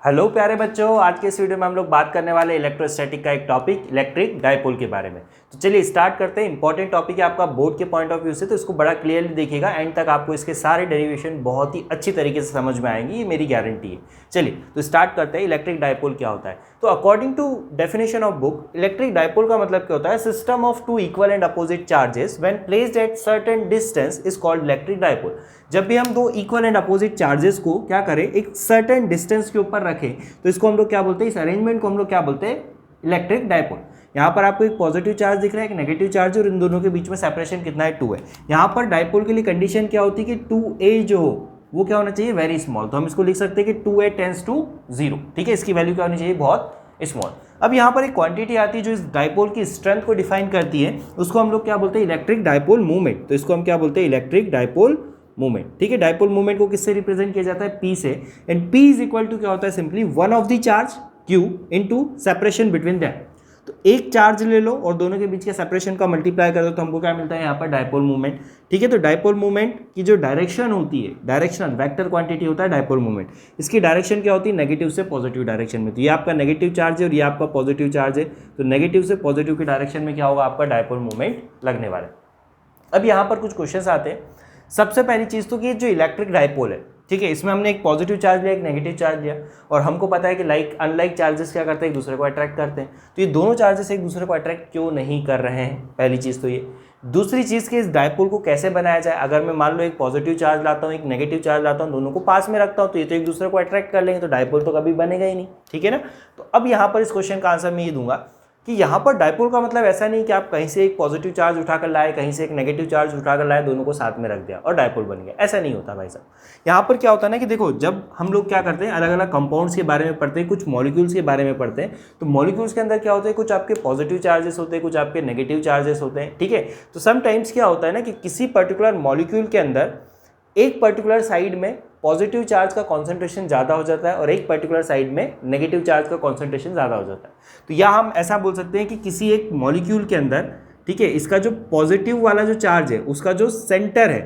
Hello प्यारे बच्चों, आज के इस वीडियो में हम लोग बात करने वाले इलेक्ट्रोस्टैटिक का एक टॉपिक इलेक्ट्रिक डायपोल के बारे में। तो चलिए स्टार्ट करते हैं। इंपॉर्टेंट टॉपिक है आपका बोर्ड के पॉइंट ऑफ व्यू से, तो इसको बड़ा क्लियरली देखिएगा, एंड तक आपको इसके सारे डेरिवेशन बहुत ही अच्छी तरीके से समझ में आएंगी, ये मेरी गारंटी है। चलिए तो स्टार्ट करते हैं। इलेक्ट्रिक डायपोल क्या होता है? तो according to definition of book, electric dipole का मतलब क्या होता है? System of two equal and opposite charges when placed at certain distance is called electric dipole. जब भी हम दो इक्वल एंड अपोजिट चार्जेस को क्या करें, एक सर्टेन डिस्टेंस के ऊपर रखें, तो इसको हम लोग क्या बोलते हैं? इस अरेंजमेंट को हम लोग क्या बोलते हैं? Electric dipole. यहाँ पर आपको एक पॉजिटिव चार्ज दिख रहा है, एक नेगेटिव चार्ज, और इन दोनों के बीच में सेपरेशन कितना है? 2 है। यहाँ पर डायपोल के लिए कंडीशन क्या होती है कि 2a जो हो वो क्या होना चाहिए? Very small. तो हम इसको लिख सकते हैं कि 2a टेंड्स टू 0। ठीक है, इसकी वैल्यू क्या होनी चाहिए? बहुत स्मॉल। अब यहाँ पर एक क्वांटिटी आती है जो इस डायपोल की स्ट्रेंथ को डिफाइन करती है, उसको हम लोग क्या बोलते हैं? Electric dipole movement. तो इसको हम क्या बोलते हैं? Electric dipole movement. ठीक है, डायपोल मूवमेंट को किससे रिप्रेजेंट किया जाता है? P से। And P is equal to क्या होता है? Simply one of the charge Q into separation between them. तो एक चार्ज ले लो और दोनों के बीच के सेपरेशन का मल्टीप्लाई कर दो, तो हमको क्या मिलता है? यहाँ पर डायपोल मूवमेंट। ठीक है, तो डायपोल मूवमेंट की जो डायरेक्शन होती है, डायरेक्शनल वेक्टर क्वांटिटी होता है डायपोल मूवमेंट। इसकी डायरेक्शन क्या होती है? नेगेटिव से पॉजिटिव डायरेक्शन में। तो ये आपका नेगेटिव चार्ज है और ये आपका पॉजिटिव चार्ज है, तो नेगेटिव से पॉजिटिव की डायरेक्शन में क्या होगा? आपका डायपोल मूवमेंट लगने वाला है। अब यहाँ पर कुछ क्वेश्चन आते हैं। सबसे पहली चीज़ तो कि जो इलेक्ट्रिक डायपोल है, ठीक है, इसमें हमने एक पॉजिटिव चार्ज लिया, एक नेगेटिव चार्ज लिया, और हमको पता है कि अनलाइक चार्जेस क्या करते हैं? एक दूसरे को अट्रैक्ट करते हैं। तो ये दोनों चार्जेस एक दूसरे को अट्रैक्ट क्यों नहीं कर रहे हैं? पहली चीज़ तो ये। दूसरी चीज़ कि इस डायपोल को कैसे बनाया जाए? अगर मैं मान लो एक पॉजिटिव चार्ज लाता हूँ, एक नेगेटिव चार्ज लाता हूँ, दोनों को पास में रखता हूँ, तो ये तो एक दूसरे को अट्रैक्ट कर लेंगे, तो डायपोल तो कभी बनेगा ही नहीं। ठीक है ना? तो अब यहाँ पर इस क्वेश्चन का आंसर मैं ये दूंगा कि यहाँ पर डायपोल का मतलब ऐसा नहीं कि आप कहीं से एक पॉजिटिव चार्ज उठाकर लाए, कहीं से एक नेगेटिव चार्ज उठाकर लाए, दोनों को साथ में रख दिया और डायपोल बन गया। ऐसा नहीं होता भाई साहब। यहाँ पर क्या होता है ना कि देखो, जब हम लोग क्या करते हैं, अलग अलग कंपाउंड्स के बारे में पढ़ते हैं, कुछ मॉलिक्यूल्स के बारे में पढ़ते हैं, तो मॉलिक्यूल्स के अंदर क्या होता है? कुछ आपके पॉजिटिव चार्जेस होते हैं, कुछ आपके नेगेटिव चार्जेस होते हैं। ठीक है, तो समटाइम्स क्या होता है ना कि किसी पर्टिकुलर मॉलिक्यूल के अंदर एक पर्टिकुलर साइड में पॉजिटिव चार्ज का कॉन्सेंट्रेशन ज़्यादा हो जाता है और एक पर्टिकुलर साइड में नेगेटिव चार्ज का कॉन्सेंट्रेशन ज़्यादा हो जाता है। तो या हम ऐसा बोल सकते हैं कि किसी एक मॉलिक्यूल के अंदर, ठीक है, इसका जो पॉजिटिव वाला जो चार्ज है उसका जो सेंटर है,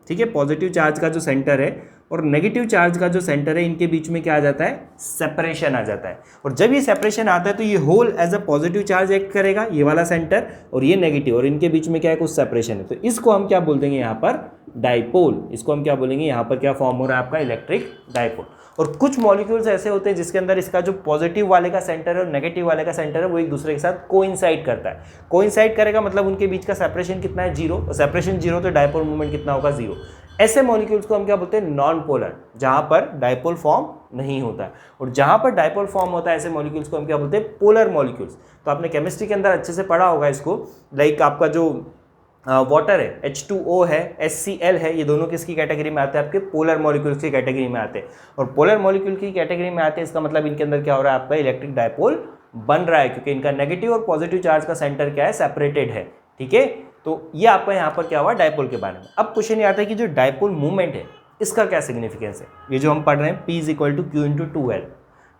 ठीक है, पॉजिटिव चार्ज का जो सेंटर है और नेगेटिव चार्ज का जो सेंटर है, इनके बीच में क्या आ जाता है? सेपरेशन आ जाता है। और जब ये सेपरेशन आता है तो ये whole as a positive charge act करेगा, ये वाला सेंटर, और ये नेगेटिव, और इनके बीच में क्या है? कुछ सेपरेशन है। तो इसको हम क्या बोल देंगे यहाँ पर? डायपोल। इसको हम क्या बोलेंगे? यहाँ पर क्या फॉर्म हो रहा है आपका? Electric dipole. और कुछ मॉलिक्यूल्स ऐसे होते हैं जिसके अंदर इसका जो पॉजिटिव वाले का सेंटर है और नेगेटिव वाले का सेंटर है वो एक दूसरे के साथ कोइंसाइड करता है। कोइंसाइड करेगा मतलब उनके बीच का सेपरेशन कितना है? 0। और सेपरेशन 0 तो डायपोल मूवमेंट कितना होगा? 0। ऐसे मॉलिक्यूल्स को हम क्या बोलते हैं? नॉन पोलर, जहां पर डायपोल फॉर्म नहीं होता है। और जहां पर डायपोल फॉर्म होता है ऐसे मॉलिक्यूल्स को हम क्या बोलते हैं? Polar molecules. तो आपने केमिस्ट्री के अंदर अच्छे से पढ़ा होगा इसको। लाइक आपका जो वाटर है, H2O है, HCl है, ये दोनों किसकी कैटेगरी में आते हैं? आपके पोलर मॉलिक्यूल्स की कैटेगरी में आते हैं। और पोलर मॉलिक्यूल की कैटेगरी में आते हैं, इसका मतलब इनके अंदर क्या हो रहा है? आपका इलेक्ट्रिक डायपोल बन रहा है, क्योंकि इनका नेगेटिव और पॉजिटिव चार्ज का सेंटर क्या है? सेपरेटेड है। ठीक है, तो ये आपका यहाँ पर क्या हुआ? डायपोल के बारे में। अब क्वेश्चन ये आता है कि जो डायपोल मूवमेंट है इसका क्या सिग्निफिकेंस है? ये जो हम पढ़ रहे हैं P is equal to Q into 2L।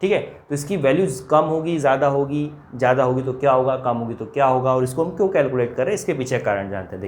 ठीक है, तो इसकी वैल्यूज कम होगी, ज़्यादा होगी तो क्या होगा, कम होगी तो क्या होगा, और इसको हम क्यों कैलकुलेट करें, इसके पीछे कारण जानते हैं।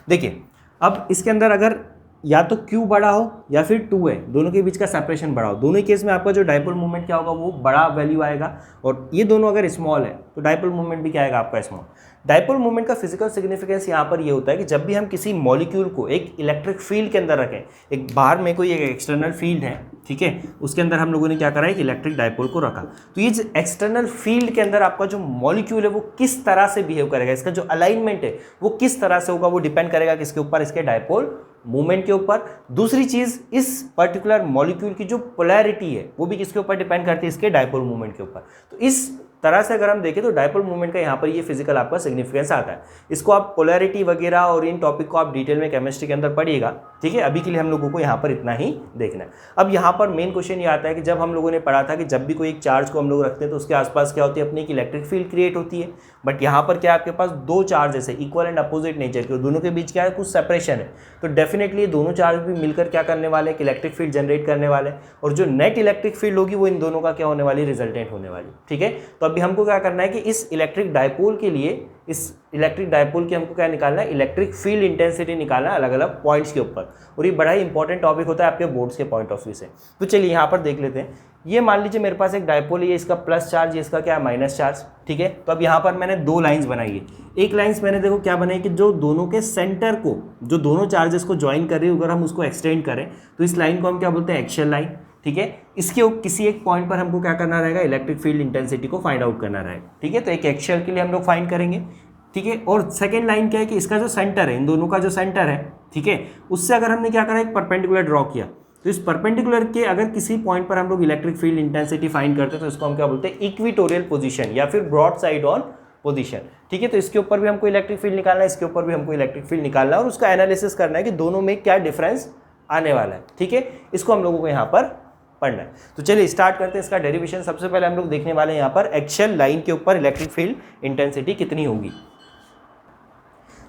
देखिए अब इसके अंदर अगर या तो Q बड़ा हो या फिर 2 है, दोनों के बीच का सेपरेशन बड़ा हो, दोनों केस में आपका जो डायपोल मूवमेंट क्या होगा? वो बड़ा वैल्यू आएगा। और ये दोनों अगर स्मॉल है तो डायपोल मूवमेंट भी क्या आएगा? आपका स्मॉल। डायपोल मूवमेंट का फिजिकल सिग्निफिकेंस यहाँ पर ये होता है कि जब भी हम किसी मॉलिक्यूल को एक इलेक्ट्रिक फील्ड के अंदर रखें, एक बाहर में कोई एक एक्सटर्नल फील्ड है, ठीक है, उसके अंदर हम लोगों ने क्या करा है? कि इलेक्ट्रिक डायपोल को रखा। तो ये जो एक्सटर्नल फील्ड के अंदर आपका जो मॉलिक्यूल है वो किस तरह से बिहेव करेगा, इसका जो अलाइनमेंट है वो किस तरह से होगा, वो डिपेंड करेगा किसके ऊपर? इसके डायपोल मूवमेंट के ऊपर। दूसरी चीज, इस पर्टिकुलर मॉलिक्यूल की जो पोलैरिटी है वो भी किसके ऊपर डिपेंड करती है? इसके डायपोल मूवमेंट के ऊपर। तो इस तरह से अगर हम देखें तो डायपोल मूवमेंट का यहाँ पर ये फिजिकल आपका सिग्निफिकेंस आता है। इसको आप पोलैरिटी वगैरह और इन टॉपिक को आप डिटेल में केमिस्ट्री के अंदर पढ़िएगा। ठीक है, अभी के लिए हम लोगों को यहाँ पर इतना ही देखना है। अब यहाँ पर मेन क्वेश्चन ये आता है कि जब हम लोगों ने पढ़ा था कि जब भी कोई एक चार्ज को हम लोग रखते हैं तो उसके आसपास क्या होती है? अपनी एक इलेक्ट्रिक फील्ड क्रिएट होती है। बट यहाँ पर क्या आपके पास दो चार्जेस है इक्वल एंड अपोजिट नेचर के, दोनों के बीच क्या है? कुछ सेपरेशन है। तो डेफिनेटली दोनों चार्ज भी मिलकर क्या करने वाले? एक इलेक्ट्रिक फील्ड जनरेट करने वाले, और जो नेट इलेक्ट्रिक फील्ड होगी वो इन दोनों का क्या होने वाली? रिजल्टेंट होने वाली। ठीक है, तो अभी हमको क्या करना है कि इस इलेक्ट्रिक डायपोल के लिए, इस इलेक्ट्रिक डायपोल की हमको क्या निकालना है, इलेक्ट्रिक फील्ड इंटेंसिटी निकालना है अलग अलग पॉइंट्स के ऊपर। और ये बड़ा ही इंपॉर्टेंट टॉपिक होता है आपके बोर्ड्स के पॉइंट ऑफ व्यू से। तो चलिए यहाँ पर देख लेते हैं। ये मान लीजिए मेरे पास एक डायपोल है, इसका प्लस चार्ज, इसका क्या है माइनस चार्ज, ठीक है। तो अब यहाँ पर मैंने दो लाइंस बनाई है। एक लाइंस मैंने देखो क्या बनाई कि जो दोनों के सेंटर को, जो दोनों चार्जेस को ज्वाइन कर रही है, अगर हम उसको एक्सटेंड करें तो इस लाइन को हम क्या बोलते हैं, एक्सियल लाइन, ठीक है। इसके किसी एक पॉइंट पर हमको क्या करना रहेगा, इलेक्ट्रिक फील्ड इंटेंसिटी को फाइंड आउट करना रहेगा, ठीक है। तो एक एक्सियल के लिए हम लोग फाइंड करेंगे, ठीक है। और सेकेंड लाइन क्या है कि इसका जो सेंटर है, इन दोनों का जो सेंटर है, ठीक है, उससे अगर हमने क्या करा, एक परपेंडिकुलर ड्रॉ किया, तो इस परपेंडिकुलर के अगर किसी पॉइंट पर हम लोग इलेक्ट्रिक फील्ड इंटेंसिटी फाइंड करते हैं तो इसको हम क्या बोलते हैं, इक्विटोरियल पोजीशन या फिर ब्रॉड साइड ऑन पोजीशन, ठीक है। तो इसके ऊपर भी हमको इलेक्ट्रिक फील्ड निकालना है, इसके ऊपर भी हमको इलेक्ट्रिक फील्ड निकालना है और उसका एनालिसिस करना है कि दोनों में क्या डिफरेंस आने वाला है, ठीक है। इसको हम लोगों को यहाँ पर पढ़ना है। तो चलिए स्टार्ट करते हैं इसका डेरिवेशन। सबसे पहले हम लोग देखने वाले हैं यहाँ पर एक्सियल लाइन के ऊपर इलेक्ट्रिक फील्ड इंटेंसिटी कितनी होगी।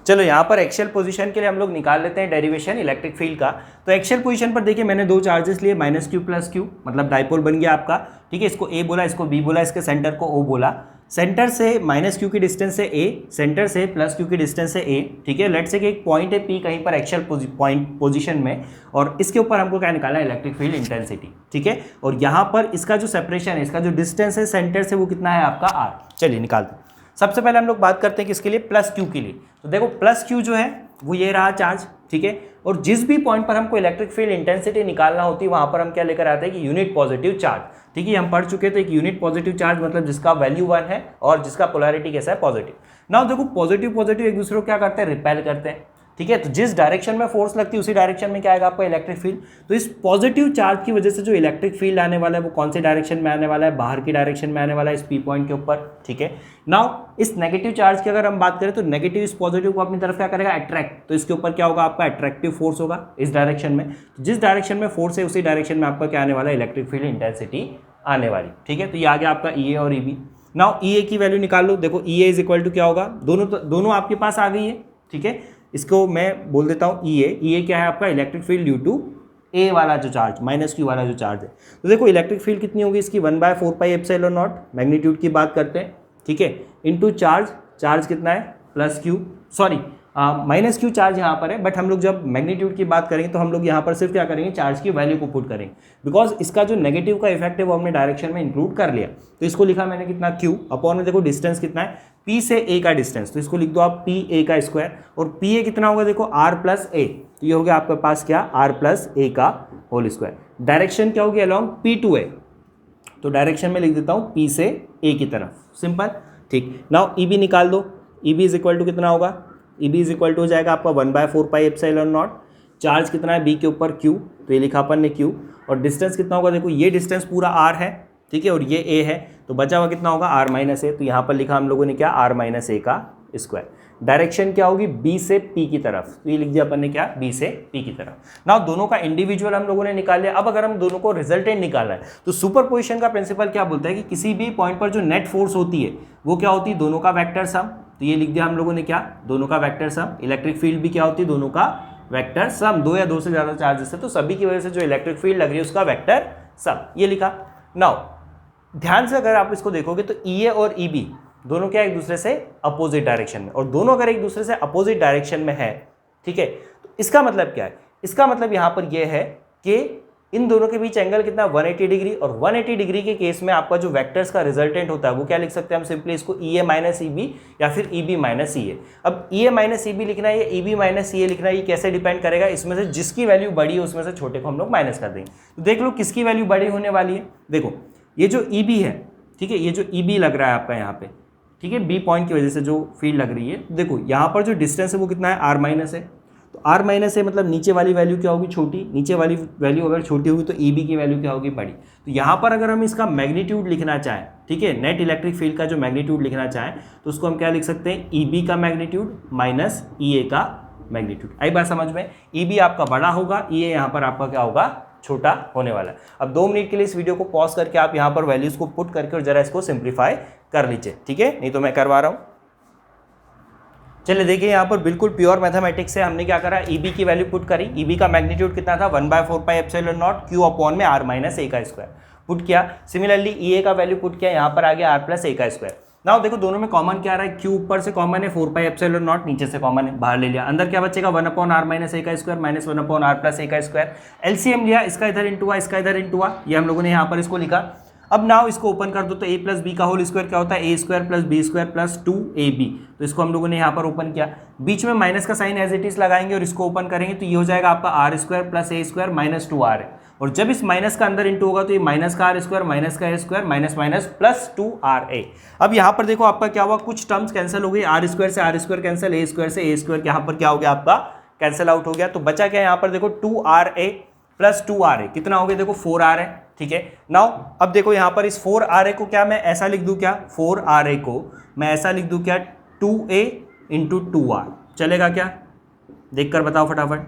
चलो यहाँ पर एक्सियल पोजीशन के लिए हम लोग निकाल लेते हैं डेरिवेशन इलेक्ट्रिक फील्ड का। तो एक्सियल पोजीशन पर देखिए मैंने दो चार्जेस लिए, माइनस क्यू प्लस क्यू, मतलब डायपोल बन गया आपका, ठीक है। इसको ए बोला, इसको बी बोला, इसके सेंटर को ओ बोला। सेंटर से माइनस क्यू की डिस्टेंस है ए, सेंटर से प्लस क्यू की डिस्टेंस है ए, ठीक है। लेट्स से कि एक पॉइंट है पी कहीं पर एक्सियल पॉइंट पोजीशन में, और इसके ऊपर हमको क्या निकालना है, इलेक्ट्रिक फील्ड इंटेंसिटी, ठीक है। और यहाँ पर इसका जो सेपरेशन है, इसका जो डिस्टेंस है सेंटर से, वो कितना है आपका आर। चलिए निकालते हैं। सबसे पहले हम लोग बात करते हैं किसके लिए, प्लस क्यू के लिए। तो देखो प्लस क्यू जो है वो ये रहा चार्ज, ठीक है। और जिस भी पॉइंट पर हमको इलेक्ट्रिक फील्ड इंटेंसिटी निकालना होती है वहां पर हम क्या लेकर आते हैं कि यूनिट पॉजिटिव चार्ज, ठीक है। हम पढ़ चुके थे, एक यूनिट पॉजिटिव चार्ज मतलब जिसका वैल्यू 1 है और जिसका पोलैरिटी कैसा है, पॉजिटिव। नाउ देखो पॉजिटिव पॉजिटिव एक दूसरे को क्या करते हैं, रिपेल करते हैं, ठीक है। तो जिस डायरेक्शन में फोर्स लगती है उसी डायरेक्शन में क्या आएगा आपका इलेक्ट्रिक फील्ड। तो इस पॉजिटिव चार्ज की वजह से जो इलेक्ट्रिक फील्ड आने वाला है वो कौन से डायरेक्शन में आने वाला है, बाहर की डायरेक्शन में आने वाला है, इस पी पॉइंट के ऊपर, ठीक है। नाउ इस नेगेटिव चार्ज की अगर हम बात करें तो नेगेटिव इस पॉजिटिव को अपनी तरफ क्या करेगा, अट्रैक्ट। तो इसके ऊपर क्या होगा आपका, अट्रैक्टिव फोर्स होगा इस डायरेक्शन में। जिस डायरेक्शन में फोर्स है उसी डायरेक्शन में आपका क्या आने वाला है, इलेक्ट्रिक फील्ड इंटेंसिटी आने वाली, ठीक है। तो ये आ गया आपका ई ए और ई बी। नाउ ई ए की वैल्यू निकाल लो। देखो ई ए इज इक्वल टू क्या होगा, दोनों आपके पास आ गई है, ठीक है। इसको मैं बोल देता हूँ ई ए क्या है आपका, इलेक्ट्रिक फील्ड ड्यू टू ए वाला जो चार्ज, माइनस क्यू वाला जो चार्ज है। तो देखो इलेक्ट्रिक फील्ड कितनी होगी इसकी, 1/4 पाई एप्सिलॉन नॉट, मैग्नीट्यूड की बात करते हैं, ठीक है, इनटू चार्ज कितना है, plus Q, sorry minus Q charge यहाँ पर है, बट हम लोग जब मैग्नीट्यूड की बात करेंगे तो हम लोग यहाँ पर सिर्फ क्या करेंगे, चार्ज की वैल्यू को पुट करेंगे, बिकॉज इसका जो नेगेटिव का इफेक्ट है वो हमने डायरेक्शन में इंक्लूड कर लिया। तो इसको लिखा मैंने कितना, क्यू अपॉन में देखो डिस्टेंस कितना है, पी से ए का डिस्टेंस, तो इसको लिख दो आप पी ए का स्क्वायर, और पी ए कितना होगा देखो आर प्लस ए, तो ये हो गया आपके पास क्या, आर प्लस ए का होल स्क्वायर। डायरेक्शन क्या होगी, अलॉन्ग पी टू ए, तो डायरेक्शन में लिख देता हूँ पी से ए की तरफ, सिंपल, ठीक। नाउ ई बी निकाल दो, E B is equal to कितना होगा, E B is equal to हो जाएगा आपका 1/4 पाई एप्सिलॉन नॉट, चार्ज कितना है बी के ऊपर क्यू, तो ये लिखा अपन ने क्यू, और डिस्टेंस कितना होगा देखो ये डिस्टेंस पूरा आर है, ठीक है, और ये ए है, तो बचा हुआ कितना होगा आर माइनस ए, तो यहाँ पर लिखा हम लोगों ने क्या, आर माइनस ए का स्क्वायर। डायरेक्शन क्या होगी, बी से पी की तरफ, तो ये लिख दिया अपन ने क्या, बी से पी की तरफ। नाउ दोनों का इंडिविजुअल हम लोगों ने निकाल लिया। अब अगर हम दोनों को रिजल्टेंट निकालना है तो सुपरपोजिशन का प्रिंसिपल क्या बोलता है कि किसी भी पॉइंट पर जो नेट फोर्स होती है वो क्या होती है, दोनों का वेक्टर सम, तो ये लिख दिया हम लोगों ने क्या, दोनों का वेक्टर सम। इलेक्ट्रिक फील्ड भी क्या होती है, दोनों का वेक्टर सम, दो या दो से ज़्यादा चार्जेस है तो सभी की वजह से जो इलेक्ट्रिक फील्ड लग रही है उसका वेक्टर सम, ये लिखा। नाउ ध्यान से अगर आप इसको देखोगे तो ई ए और ई बी दोनों क्या एक दूसरे से अपोजिट डायरेक्शन में, और दोनों अगर एक दूसरे से अपोजिट डायरेक्शन में है, ठीक है, तो इसका मतलब क्या है, इसका मतलब यहाँ पर यह है कि इन दोनों के बीच एंगल कितना, 180 डिग्री, और 180 डिग्री के केस में आपका जो वेक्टर्स का रिजल्टेंट होता है वो क्या लिख सकते हैं हम, सिंपली इसको ई ए माइनस ई बी या फिर ई बी माइनस ई ए। अब ई ए माइनस ई बी लिखना है या ई बी माइनस ई ए लिखना है, ये कैसे डिपेंड करेगा, इसमें से जिसकी वैल्यू बड़ी है उसमें से छोटे को हम लोग माइनस कर देंगे। तो देख लो किसकी वैल्यू बड़ी होने वाली है, देखो ये जो ई बी है, ठीक है, ये जो ई बी लग रहा है आपका यहाँ पे, ठीक है, बी पॉइंट की वजह से जो फील्ड लग रही है, देखो यहाँ पर जो डिस्टेंस है वो कितना है, आर माइनस है, तो आर माइनस है मतलब नीचे वाली वैल्यू क्या होगी, छोटी, नीचे वाली वैल्यू अगर छोटी होगी तो ई बी की वैल्यू क्या होगी, बड़ी। तो यहाँ पर अगर हम इसका मैग्नीट्यूड लिखना चाहें, ठीक है, नेट इलेक्ट्रिक फील्ड का जो मैग्नीट्यूड लिखना चाहें तो उसको हम क्या लिख सकते हैं, ई बी का मैग्नीट्यूड माइनस ई ए का मैग्नीट्यूड। आई बात समझ में, ई बी आपका बड़ा होगा, ई ए यहाँ पर आपका क्या होगा, छोटा होने वाला है। अब 2 मिनट के लिए इस वीडियो को पॉज करके आप यहाँ पर वैल्यूज को पुट करके और जरा इसको सिंप्लीफाई कर लीजिए, ठीक है, नहीं तो मैं करवा रहा हूँ। चलिए देखिए यहाँ पर बिल्कुल प्योर मैथमेटिक्स से हमने क्या करा, ई बी की वैल्यू पुट करी, ई बी का मैग्नीट्यूड कितना था, 1/4 पाई एप्सिलॉन नॉट क्यू अपॉन में आर माइनस ए का स्क्वायर। पुट किया, सिमिलरली ई ए का वैल्यू पुट किया, यहाँ पर आ गया आर प्लस ए का स्क्वायर। नाउ देखो दोनों में कॉमन क्या आ रहा है, क्यू ऊपर से कॉमन है, 4 पाई एप्सिलॉन नॉट नीचे से कॉमन है, बाहर ले लिया, अंदर क्या बचेगा 1 अपॉन आर माइनस ए का square minus 1 upon R plus A का स्क्वायर। एलसीएम लिया, इसका इधर इंटू आ, इसका इधर इंटू आ, ये हम लोगों ने यहाँ पर इसको लिखा। अब नाउ इसको ओपन कर दो तो a प्लस बी का होल स्क्वायर क्या होता है, A square plus B square plus 2ab, तो इसको हम लोगों ने यहाँ पर ओपन किया, बीच में माइनस का साइन एज इट इज लगाएंगे और इसको ओपन करेंगे तो ये हो जाएगा आपका आर स्क्वायर प्लस ए स्क्वायर माइनस 2r है, और जब इस माइनस का अंदर इंटू होगा तो ये माइनस का आर स्क्वायर माइनस का A square minus minus plus 2ra। अब यहाँ पर देखो आपका क्या हुआ, कुछ टर्म्स कैंसिल हो गई, आर स्क्वायर से R square cancel, A square से ए स्क्वायर यहाँ पर क्या हो गया आपका कैंसिल आउट हो गया, तो बचा क्या यहाँ पर देखो 2ra प्लस 2ra कितना हो गया देखो 4r है, ठीक है। नाउ अब देखो यहाँ पर इस 4ra को क्या मैं ऐसा लिख दूँ क्या, 4ra को मैं ऐसा लिख दूँ क्या 2a इंटू 2r, चलेगा क्या, देख कर बताओ फटाफट,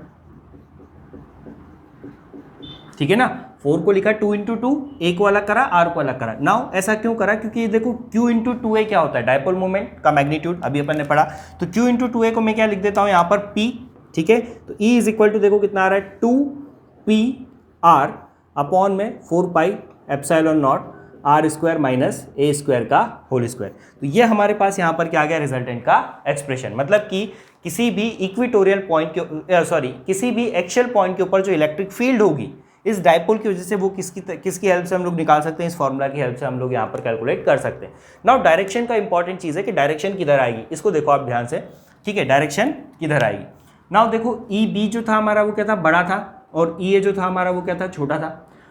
ठीक है ना। 4 को लिखा 2 इंटू 2, a को अलग करा r को अलग करा। नाउ ऐसा क्यों करा, क्योंकि देखो q इंटू 2a क्या होता है, डायपोल मोमेंट का मैग्नीट्यूड, अभी अपन ने पढ़ा, तो q इंटू 2a को मैं क्या लिख देता हूँ यहाँ पर p, ठीक है। तो e इज इक्वल टू देखो कितना आ रहा है 2pr अपॉन में 4 pi epsilon nought R square minus A square का होल स्क्वायर। तो ये हमारे पास यहाँ पर क्या आ गया रिजल्टेंट का एक्सप्रेशन, मतलब कि किसी भी इक्वेटोरियल पॉइंट के किसी भी एक्सियल पॉइंट के ऊपर जो इलेक्ट्रिक फील्ड होगी इस डायपोल की वजह से वो किसकी हेल्प से हम लोग निकाल सकते हैं, इस फॉर्मूला की हेल्प से हम लोग यहाँ पर कैलकुलेट कर सकते हैं। नाउ डायरेक्शन का इंपॉर्टेंट चीज़ है कि डायरेक्शन किधर आएगी, इसको देखो आप ध्यान से, ठीक है, डायरेक्शन किधर आएगी। नाउ देखो ई बी जो था हमारा वो क्या था, बड़ा था, और ई ए जो था हमारा वो क्या था, छोटा था,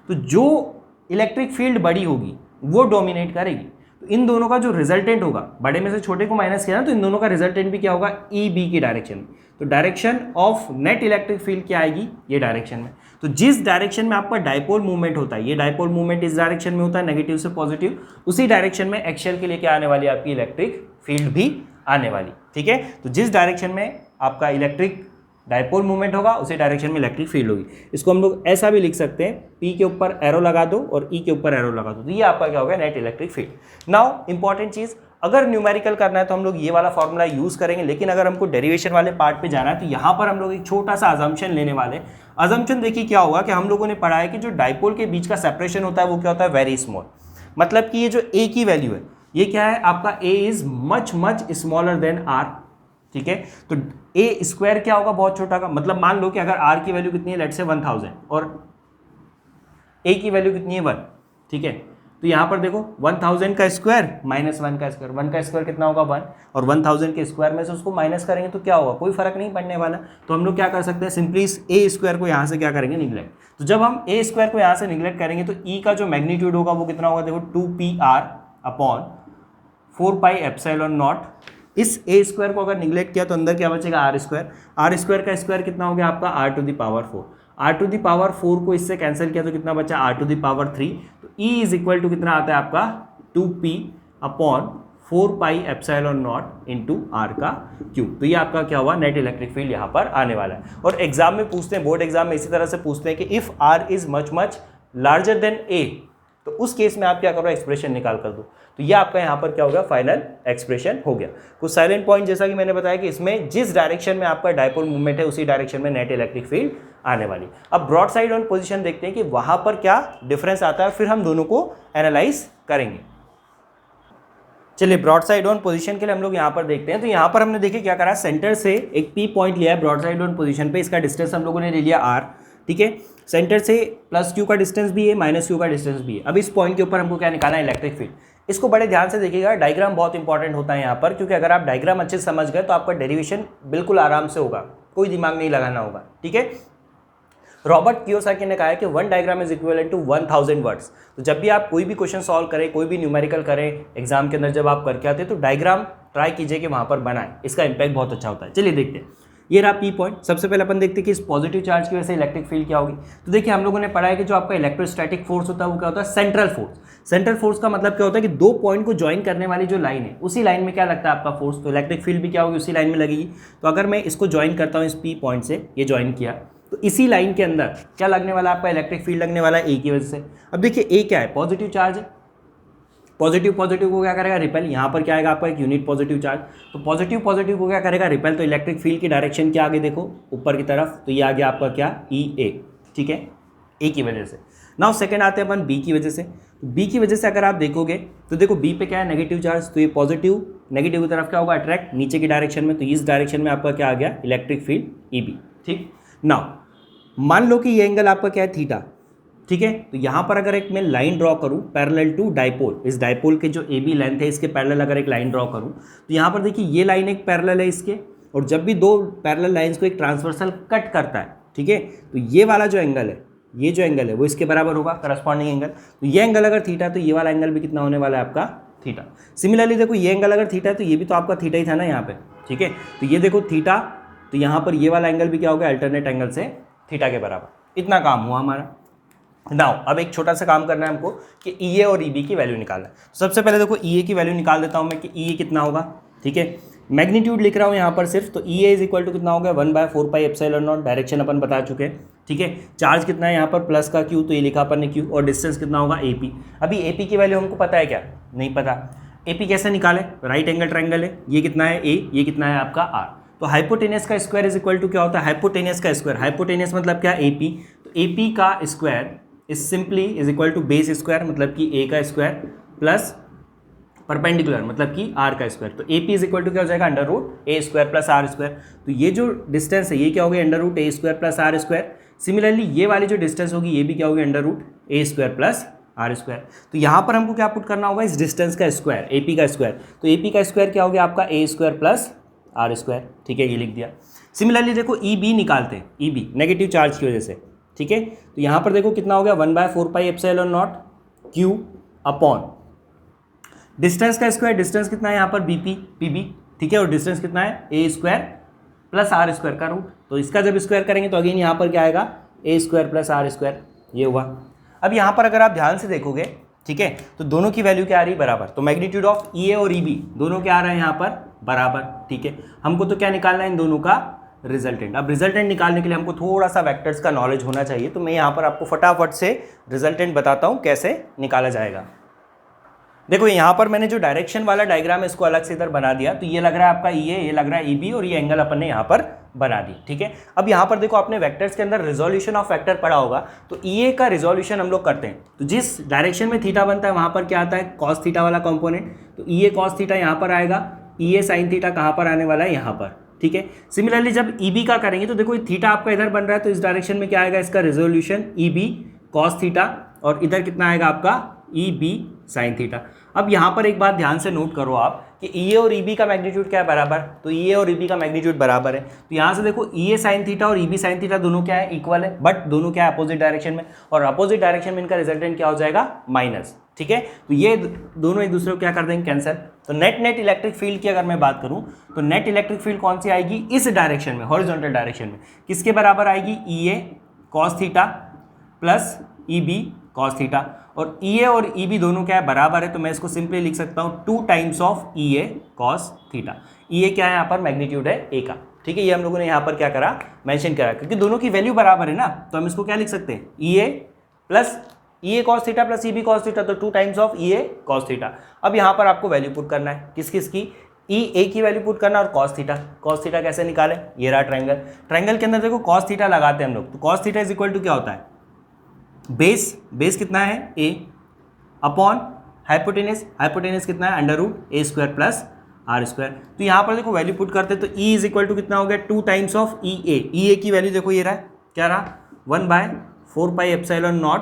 तो जो इलेक्ट्रिक फील्ड बड़ी होगी वो डोमिनेट करेगी, तो इन दोनों का जो रिजल्टेंट होगा, बड़े में से छोटे को माइनस किया ना, तो इन दोनों का रिजल्टेंट भी क्या होगा, ई बी की डायरेक्शन में, तो direction of net electric field क्या आएगी, ये डायरेक्शन में। तो जिस डायरेक्शन में आपका डायपोल मूवमेंट होता है, ये डायपोल मूवमेंट इस डायरेक्शन में होता है नेगेटिव से पॉजिटिव, उसी डायरेक्शन में एक्सियल के लिए क्या आने वाली है, आपकी इलेक्ट्रिक फील्ड भी आने वाली, ठीक है। तो जिस डायरेक्शन में आपका इलेक्ट्रिक डायपोल मूवमेंट होगा उसी डायरेक्शन में इलेक्ट्रिक फील्ड होगी। इसको हम लोग ऐसा भी लिख सकते हैं, P के ऊपर एरो लगा दो और E के ऊपर एरो लगा दो, तो ये आपका क्या होगा, net electric field. Now important चीज़, अगर न्यूमेरिकल करना है तो हम लोग ये वाला फॉर्मूला यूज़ करेंगे, लेकिन अगर हमको डेरिवेशन वाले पार्ट पे जाना है तो यहाँ पर हम लोग एक छोटा सा अजम्पशन लेने वाले। अजम्पशन देखिए क्या होगा कि हम लोगों ने पढ़ा है कि जो डायपोल के बीच का सेपरेशन होता है वो क्या होता है, वेरी स्मॉल, मतलब कि ये जो A की वैल्यू है ये क्या है आपका, A is much much smaller then R, ठीक है। तो ए स्क्वायर क्या होगा, बहुत छोटा का, मतलब मान लो कि अगर आर की वैल्यू कितनी है, लेट से 1000 और ए की वैल्यू कितनी है 1, ठीक है। तो यहाँ पर देखो 1000 का स्क्वायर माइनस 1 का स्क्वायर, 1 का स्क्वायर कितना होगा 1, और 1000 के स्क्वायर में से उसको माइनस करेंगे तो क्या होगा, कोई फर्क नहीं पड़ने वाला। तो हम लोग क्या कर सकते हैं, सिंपली इस ए स्क्वायर को यहाँ से क्या करेंगे, निगलेक्ट। तो जब हम ए स्क्वायर को यहाँ से निगलेक्ट करेंगे तो ई का जो मैग्नीट्यूड होगा वो कितना होगा, देखो 2pr upon 4 pi epsilon not, इस ए स्क्वायर को अगर निगलेक्ट किया तो अंदर क्या बचेगा, आर स्क्वायर, आर स्क्वायर का स्क्वायर कितना हो गया आपका R to the power 4, R to the power 4 को इससे कैंसिल किया तो कितना बचा, आर टू द पावर 3, तो ई इज इक्वल टू कितना आता है आपका 2p upon 4 pi epsilon nought into R का क्यूब। तो ये आपका क्या हुआ, नेट इलेक्ट्रिक फील्ड यहाँ पर आने वाला है। और एग्जाम में पूछते हैं, बोर्ड एग्जाम में इसी तरह से पूछते हैं कि if R is much much larger than A, तो उस केस में आप क्या करो, एक्सप्रेशन निकाल कर दो। तो ये आपका यहाँ पर क्या होगा, फाइनल एक्सप्रेशन हो गया। कुछ साइलेंट पॉइंट जैसा कि मैंने बताया कि इसमें जिस डायरेक्शन में आपका डायपोल मूवमेंट है उसी डायरेक्शन में नेट इलेक्ट्रिक फील्ड आने वाली। अब ब्रॉड साइड ऑन पोजीशन देखते हैं कि वहां पर क्या डिफरेंस आता है, फिर हम दोनों को एनालाइज करेंगे। चलिए ब्रॉड साइड ऑन पोजीशन के लिए हम लोग यहाँ पर देखते हैं। तो यहाँ पर हमने देखिए क्या करा, सेंटर से एक पी पॉइंट लिया है ब्रॉड साइड ऑन पोजीशन पे, इसका डिस्टेंस हम लोगों ने ले लिया आर, ठीक है। सेंटर से प्लस क्यू का डिस्टेंस भी है, माइनस क्यू का डिस्टेंस भी है। अब इस पॉइंट के ऊपर हमको क्या निकालना है, इलेक्ट्रिक फील्ड। इसको बड़े ध्यान से देखिएगा, डायग्राम बहुत इंपॉर्टेंट होता है यहाँ पर, क्योंकि अगर आप डायग्राम अच्छे से समझ गए तो आपका डेरिवेशन बिल्कुल आराम से होगा, कोई दिमाग नहीं लगाना होगा, ठीक है। रॉबर्ट कियोसाकी ने कहा है कि 1 diagram is equivalent to 1000 words. तो जब भी आप कोई भी क्वेश्चन सॉल्व करें, कोई भी न्यूमेरिकल करें एग्जाम के अंदर, जब आप करके आते हैं तो डायग्राम ट्राई कीजिए कि वहाँ पर बनाएं, इसका इंपैक्ट बहुत अच्छा होता है। चलिए देखते हैं, ये रहा पी पॉइंट। सबसे पहले अपन देखते हैं कि इस पॉजिटिव चार्ज की वजह से इलेक्ट्रिक फील्ड क्या होगी। तो देखिए हम लोगों ने पढ़ा है कि जो आपका इलेक्ट्रोस्टैटिक फोर्स होता है वो क्या होता है, सेंट्रल फोर्स। सेंट्रल फोर्स का मतलब क्या होता है कि दो पॉइंट को ज्वाइन करने वाली जो लाइन है उसी लाइन में क्या लगता है आपका फोर्स, तो इलेक्ट्रिक फील्ड भी क्या होगी, उसी लाइन में लगेगी। तो अगर मैं इसको ज्वाइन करता हूँ इस पी पॉइंट से, ये ज्वाइन किया, तो इसी लाइन के अंदर क्या लगने वाला है आपका, इलेक्ट्रिक फील्ड लगने वाला है ए की वजह से। अब देखिए ए क्या है, पॉजिटिव चार्ज है, पॉजिटिव पॉजिटिव को क्या करेगा, रिपेल। यहाँ पर क्या आएगा आपका एक यूनिट पॉजिटिव चार्ज, तो पॉजिटिव पॉजिटिव को क्या करेगा, रिपेल। तो इलेक्ट्रिक फील्ड की डायरेक्शन क्या आगे देखो, ऊपर की तरफ, तो ये आ गया आपका क्या, ई ए, ठीक है, ए की वजह से। नाउ सेकंड आते हैं अपन बी की वजह से। तो बी की वजह से अगर आप देखोगे तो देखो बी पे क्या है, नेगेटिव चार्ज, तो ये पॉजिटिव नेगेटिव की तरफ क्या होगा, अट्रैक्ट नीचे की डायरेक्शन में, तो इस डायरेक्शन में आपका क्या आ गया, इलेक्ट्रिक फील्ड ईबी। ठीक, नाउ मान लो कि ये एंगल आपका क्या है, थीटा। ठीक है, तो यहाँ पर अगर एक मैं लाइन ड्रॉ करूँ पैरेलल टू डाइपोल, इस डाइपोल के जो ए बी लेंथ है इसके पैरेलल अगर एक लाइन ड्रॉ करूँ तो यहाँ पर देखिए ये लाइन एक पैरेलल है इसके, और जब भी दो पैरेलल लाइंस को एक ट्रांसवर्सल कट करता है, ठीक है, तो ये वाला जो एंगल है, ये जो एंगल है वो इसके बराबर होगा करस्पॉन्डिंग एंगल। तो ये एंगल अगर थीटा तो ये वाला एंगल भी कितना होने वाला है आपका, थीटा। सिमिलरली देखो ये एंगल अगर थीटा है तो ये भी तो आपका थीटा ही था ना यहाँ पे। ठीक है, तो ये देखो थीटा, तो यहाँ पर ये वाला एंगल भी क्या होगा, अल्टरनेट एंगल से थीटा के बराबर। इतना काम हुआ हमारा। नाउ अब एक छोटा सा काम करना है हमको कि ई ए और ई बी की वैल्यू निकालना है। सबसे पहले देखो ई ए की वैल्यू निकाल देता हूँ मैं कि ई ए कितना होगा। ठीक है, मैग्नीट्यूड लिख रहा हूँ यहाँ पर सिर्फ, तो ई ए इज इक्वल टू कितना होगा 1/4πε0, डायरेक्शन अपन बता चुके हैं। ठीक है, चार्ज कितना है यहाँ पर प्लस का क्यू, तो ये लिखा अपन ने क्यू, और डिस्टेंस कितना होगा ए पी। अभी ए पी की वैल्यू हमको पता है क्या, नहीं पता। ए पी कैसे निकाले, राइट एंगल ट्रायंगल है, ये कितना है ए, ये कितना है आपका आर, तो हाइपोटेनस का स्क्वायर इज इक्वल टू क्या होता है, हाइपोटेनस का स्क्वायर, हाइपोटेनस मतलब क्या, ए पी, तो ए पी का square is simply is equal to base square मतलब कि ए का स्क्वायर प्लस परपेंडिकुलर मतलब कि आर का स्क्वायर, तो A P is equal to क्या हो जाएगा, under root A square plus are square. तो ये जो डिस्टेंस है ये क्या होगी, under root A square plus are square. Similarly ये वाली जो डिस्टेंस होगी ये भी क्या होगी, under root A square plus are square. तो यहाँ पर हमको क्या पुट करना होगा, इस डिस्टेंस का स्क्वायर, ए पी का स्क्वायर, तो ए पी का स्क्वायर क्या हो गया आपका ए स्क्वायर प्लस आर स्क्वायर। ठीक है, ये लिख दिया। सिमिलरली देखो ई बी निकालते हैं, ई बी नेगेटिव चार्ज की वजह से। ठीक है, तो यहाँ पर देखो कितना हो गया 1/4πε0 क्यू अपॉन डिस्टेंस का स्क्वायर, डिस्टेंस कितना है यहाँ पर बी पी पी बी। ठीक है, और डिस्टेंस कितना है A square plus are square का रूट, तो इसका जब स्क्वायर करेंगे तो अगेन यहाँ पर क्या आएगा, ए स्क्वायर प्लस आर स्क्वायर, ये हुआ। अब यहाँ पर अगर आप ध्यान से देखोगे, ठीक है, तो दोनों की वैल्यू क्या आ रही है, बराबर, तो मैग्नीट्यूड ऑफ ई ए और ई बी दोनों क्या आ रहा है यहाँ पर, बराबर। ठीक है, हमको तो क्या निकालना है, इन दोनों का रिजल्टेंट। अब रिजल्टेंट निकालने के लिए हमको थोड़ा सा वेक्टर्स का नॉलेज होना चाहिए, तो मैं यहाँ पर आपको फटाफट से रिजल्टेंट बताता हूँ कैसे निकाला जाएगा। देखो यहाँ पर मैंने जो डायरेक्शन वाला डायग्राम है इसको अलग से इधर बना दिया, तो ये लग रहा है आपका ई ए, ये लग रहा है ई बी, और ये एंगल अपन ने यहाँ पर बना दी। ठीक है, अब यहाँ पर देखो आपने वेक्टर्स के अंदर रिजोल्यूशन ऑफ वेक्टर पढ़ा होगा, तो ई ए का रिजोल्यूशन हम लोग करते हैं, तो जिस डायरेक्शन में थीटा बनता है वहाँ पर क्या आता है, कॉस थीटा वाला कंपोनेंट, तो ई ए कॉस थीटा यहाँ पर आएगा, ई ए साइन थीटा कहाँ पर आने वाला है, यहाँ पर। ठीक है, सिमिलरली जब ई बी का करेंगे तो देखो थीटा आपका इधर बन रहा है, तो इस डायरेक्शन में क्या आएगा, इसका resolution E B cos theta, और इधर कितना आएगा आपका ई बी साइन थीटा। अब यहाँ पर एक बात ध्यान से नोट करो आप कि ई ए और ई बी का मैग्नीट्यूड क्या है, बराबर, तो ई ए और ई बी का मैग्नीट्यूड बराबर है, तो यहाँ से देखो ई ए साइन थीटा और ई बी साइन थीटा दोनों क्या है, इक्वल है, बट दोनों क्या है, अपोजिट डायरेक्शन में, और अपोजिट डायरेक्शन में इनका रिजल्टेंट क्या हो जाएगा, माइनस। ठीक है, तो ये दोनों एक दूसरे को क्या कर देंगे, कैंसिल। तो नेट इलेक्ट्रिक फील्ड की अगर मैं बात करूँ तो नेट इलेक्ट्रिक फील्ड कौन सी आएगी, इस डायरेक्शन में, हॉरिजॉन्टल डायरेक्शन में, किसके बराबर आएगी, E A cos theta plus E B cos theta, और ई ए और ई बी दोनों क्या है, बराबर है, तो मैं इसको सिंपली लिख सकता हूँ 2 times of E A cos theta. E A क्या है यहाँ पर, मैग्नीट्यूड है ए का। ठीक है, ये हम लोगों ने यहाँ पर क्या करा, मेंशन करा, क्योंकि दोनों की वैल्यू बराबर है ना, तो हम इसको क्या लिख सकते हैं, E A plus E A cos theta plus E B cos theta, तो 2 times of E A cos theta. अब यहाँ पर आपको वैल्यू पुट करना है, किस किस की, ई ए की वैल्यू पुट करना और कॉस थीटा कैसे निकाले, ये रहा ट्रायंगल के अंदर देखो कॉस थीटा लगाते हैं हम लोग, तो cos theta is equal to क्या होता है, बेस कितना है ए अपॉन हाइपोटेनस कितना है, under root A square plus are square. तो यहाँ पर देखो वैल्यू पुट करते हैं, तो ई इज इक्वल टू कितना हो गया, 2 टाइम्स ऑफ ई ए की वैल्यू देखो ये रहा, क्या रहा, 1/4πε0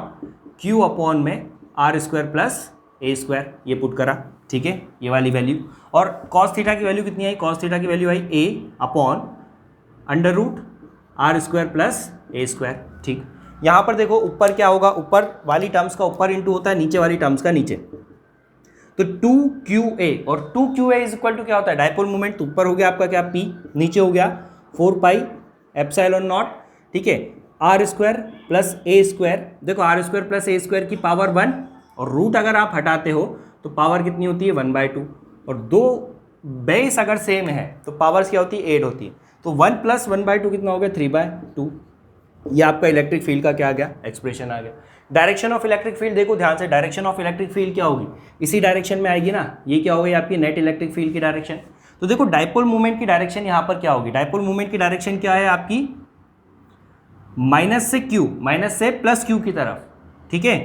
क्यू अपॉन में आर स्क्वायर प्लस ए स्क्वायर, ये पुट करा। ठीक है, ये वाली वैल्यू, और कॉस थीटा की वैल्यू कितनी आई, कॉस थीटा की वैल्यू आई a upon under root r square plus A square. ठीक, यहाँ पर देखो ऊपर क्या होगा, ऊपर वाली टर्म्स का ऊपर इंटू होता है, नीचे वाली टर्म्स का नीचे, तो 2QA, और 2QA इज इक्वल टू क्या होता है, डायपोल मोमेंट, तो ऊपर हो गया आपका क्या P, नीचे हो गया 4πε0। ठीक है, आर स्क्वायर प्लस ए स्क्वायर, देखो आर स्क्वायर प्लस ए स्क्वायर की पावर 1, और रूट अगर आप हटाते हो तो पावर कितनी होती है, 1/2, और दो बेस अगर सेम है तो पावर्स क्या होती है, 8 होती है, तो 1 + 1/2 कितना हो गया, 3/2। ये आपका इलेक्ट्रिक फील्ड का क्या आ गया, एक्सप्रेशन आ गया। डायरेक्शन ऑफ इलेक्ट्रिक फील्ड देखो ध्यान से, डायरेक्शन ऑफ इलेक्ट्रिक फील्ड क्या होगी, इसी डायरेक्शन में आएगी ना, ये क्या होगी आपकी नेट इलेक्ट्रिक फील्ड की डायरेक्शन। तो देखो डायपोल मूवमेंट की डायरेक्शन यहाँ पर क्या होगी, डायपोल मूवमेंट की डायरेक्शन क्या है आपकी, माइनस से प्लस क्यू की तरफ, ठीक है।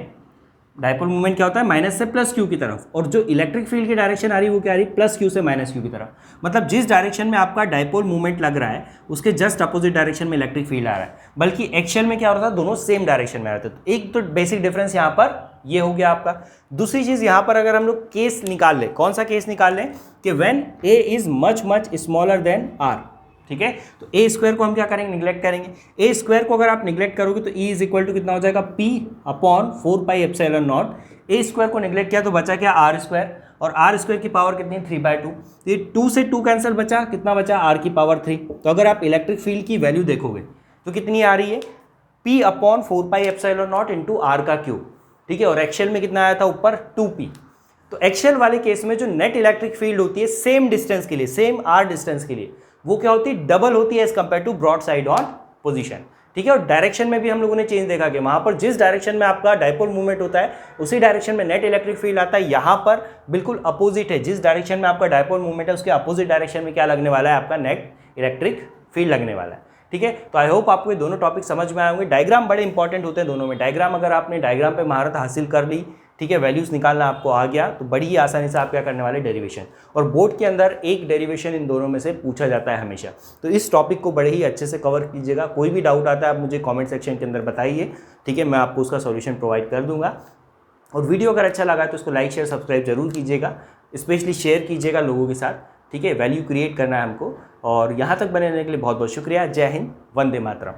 डायपोल मूवमेंट क्या होता है, माइनस से प्लस क्यू की तरफ, और जो इलेक्ट्रिक फील्ड की डायरेक्शन आ रही है वो क्या आ रही है, प्लस क्यू से माइनस क्यू की तरफ। मतलब जिस डायरेक्शन में आपका डायपोल मूवमेंट लग रहा है उसके जस्ट अपोजिट डायरेक्शन में इलेक्ट्रिक फील्ड आ रहा है। बल्कि एक्चुअल में क्या हो रहा था, दोनों सेम डायरेक्शन में आ रहे थे। तो एक तो बेसिक डिफरेंस यहाँ पर ये हो गया आपका। दूसरी चीज यहाँ पर अगर हम लोग केस निकाल लें, कौन सा केस निकाल लें कि when a is much much smaller than r, ठीक है। तो ए स्क्वायर को हम क्या करेंगे, निगलेक्ट करेंगे। ए स्क्वायर को अगर आप निगलेक्ट करोगे तो ई इज इक्वल टू कितना हो जाएगा, पी अपॉन 4πε0। ए स्क्वायर को निगलेक्ट किया तो बचा क्या, आर स्क्वायर, और आर स्क्वायर की पावर कितनी, 3/2। ये 2 से 2 कैंसिल बचा, कितना बचा, आर की पावर 3। तो अगर आप इलेक्ट्रिक फील्ड की वैल्यू देखोगे तो कितनी आ रही है, पी अपॉन 4πε0 इंटू आर का क्यूब, ठीक है। और एक्शियल में कितना आया था ऊपर, 2p। तो एक्शियल वाले केस में जो नेट इलेक्ट्रिक फील्ड होती है सेम डिस्टेंस के लिए, सेम आर डिस्टेंस के लिए, वो क्या होती है, डबल होती है as compare to broad side on position, ठीक है। और डायरेक्शन में भी हम लोगों ने चेंज देखा कि वहां पर जिस डायरेक्शन में आपका डायपोल मूवमेंट होता है उसी डायरेक्शन में नेट इलेक्ट्रिक फील्ड आता है। यहाँ पर बिल्कुल अपोजिट है, जिस डायरेक्शन में आपका डायपोल मूवमेंट है उसके अपोजिट डायरेक्शन में क्या लगने वाला है, आपका नेट इलेक्ट्रिक फील्ड लगने वाला है, ठीक है। तो आई होप आपको ये दोनों टॉपिक समझ में आए होंगे। डायग्राम बड़े इंपॉर्टेंट होते हैं दोनों में। डायग्राम अगर आपने डायग्राम पे महारत हासिल कर ली, ठीक है, वैल्यूज निकालना आपको आ गया, तो बड़ी ही आसानी से आप क्या करने वाले, डेरिवेशन। और बोर्ड के अंदर एक डेरिवेशन इन दोनों में से पूछा जाता है हमेशा। तो इस टॉपिक को बड़े ही अच्छे से कवर कीजिएगा। कोई भी डाउट आता है आप मुझे कमेंट सेक्शन के अंदर बताइए, ठीक है, मैं आपको उसका सॉल्यूशन प्रोवाइड कर दूंगा। और वीडियो अगर अच्छा लगा तो उसको लाइक शेयर सब्सक्राइब जरूर कीजिएगा, स्पेशली शेयर कीजिएगा लोगों के साथ, ठीक है। वैल्यू क्रिएट करना है हमको। और यहाँ तक बने रहने के लिए बहुत बहुत शुक्रिया। जय हिंद, वंदे मातरम।